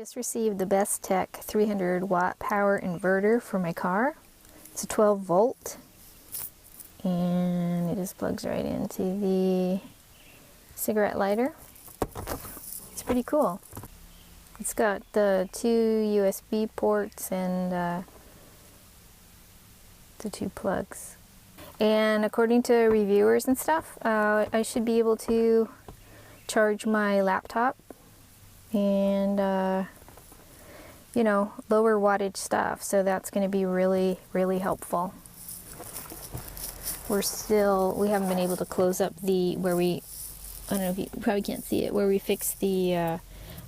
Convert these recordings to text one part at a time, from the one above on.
just received the Best Tech 300 watt power inverter for my car. It's a 12 volt and it just plugs right into the cigarette lighter. It's pretty cool. It's got the 2 USB ports and the 2 plugs. And according to reviewers and stuff, I should be able to charge my laptop and you know, lower wattage stuff, so that's going to be really helpful. We haven't been able to close up I don't know if you probably can't see it, where we fixed the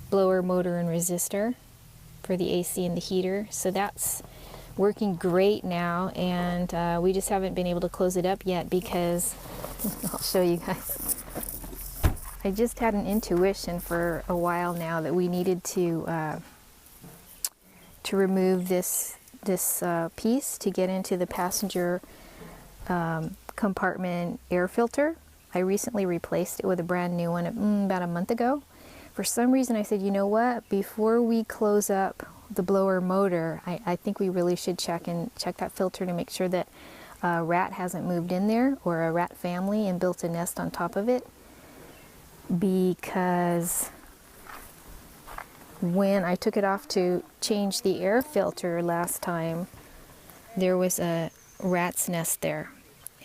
blower motor and resistor for the AC and the heater, so that's working great now, and we just haven't been able to close it up yet because I'll show you guys. I just had an intuition for a while now that we needed to remove this piece to get into the passenger compartment air filter. I recently replaced it with a brand new one about a month ago. For some reason I said, you know what, before we close up the blower motor, I think we really should check that filter to make sure that a rat hasn't moved in there, or a rat family, and built a nest on top of it. Because when I took it off to change the air filter last time, there was a rat's nest there,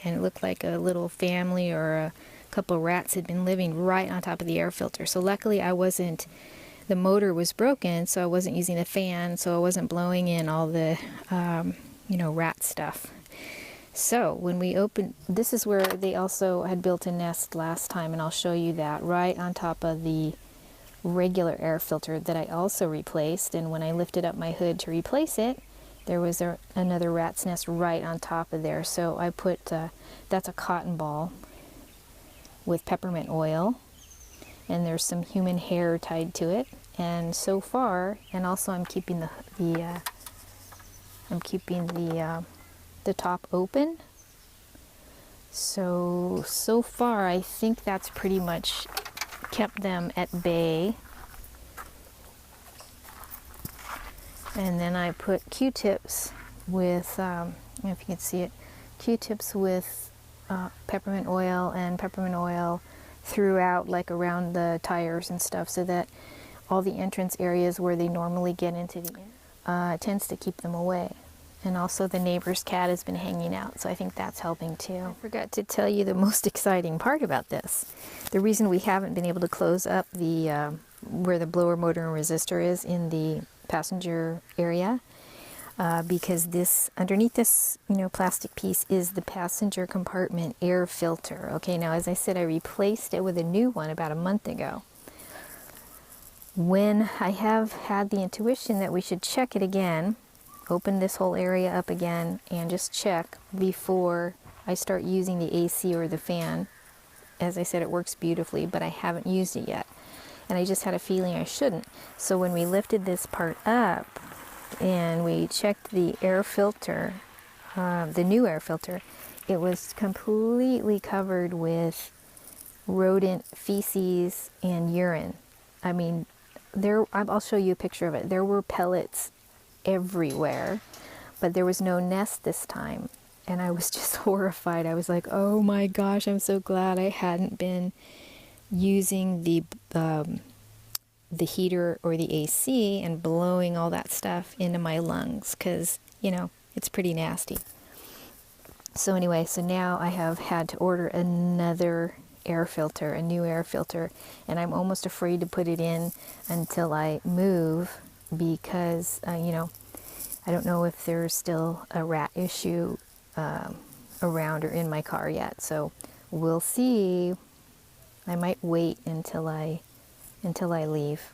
and it looked like a little family or a couple of rats had been living right on top of the air filter. So luckily the motor was broken, so I wasn't using the fan, so I wasn't blowing in all the you know, rat stuff. So when we opened, this is where they also had built a nest last time, and I'll show you that, right on top of the regular air filter that I also replaced. And when I lifted up my hood to replace it, there was another rat's nest right on top of there. So I put, that's a cotton ball with peppermint oil, and there's some human hair tied to it. And so far, and also I'm keeping the top open. So far I think that's pretty much kept them at bay. And then I put Q-tips with, I don't know if you can see it, Q-tips with peppermint oil throughout, like around the tires and stuff, so that all the entrance areas where they normally get into it tends to keep them away. And also the neighbor's cat has been hanging out, so I think that's helping too. I forgot to tell you the most exciting part about this. The reason we haven't been able to close up the where the blower motor and resistor is in the passenger area, because underneath this, you know, plastic piece is the passenger compartment air filter. Okay, now as I said, I replaced it with a new one about a month ago. When I have had the intuition that we should check it again, open this whole area up again and just check before I start using the AC or the fan. As I said, it works beautifully, but I haven't used it yet, and I just had a feeling I shouldn't. So when we lifted this part up and we checked the air filter, the new air filter, it was completely covered with rodent feces and urine. I mean, I'll show you a picture of it. There were pellets everywhere, but there was no nest this time, and I was just horrified. I was like, oh my gosh, I'm so glad I hadn't been using the heater or the AC and blowing all that stuff into my lungs, because, you know, it's pretty nasty. So anyway, so now I have had to order another air filter, a new air filter, and I'm almost afraid to put it in until I move, because you know, I don't know if there's still a rat issue around or in my car yet, so we'll see. I might wait until I leave.